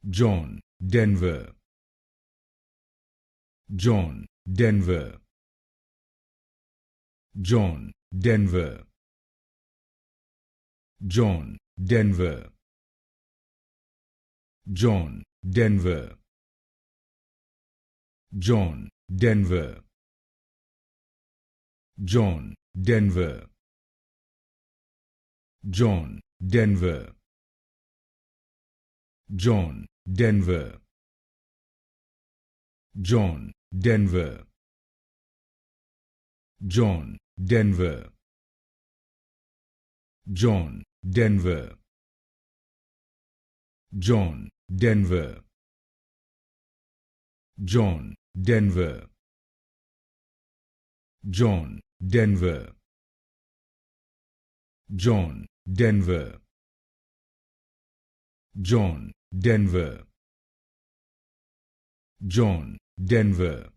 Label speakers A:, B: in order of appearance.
A: John, Denver. John, Denver. John, Denver. John, Denver. John, Denver. John, Denver. John, Denver. John, Denver. John, Denver. John, Denver. John, Denver. John, Denver. John, Denver. John, Denver. John, Denver. John, Denver. John, Denver. John, Denver.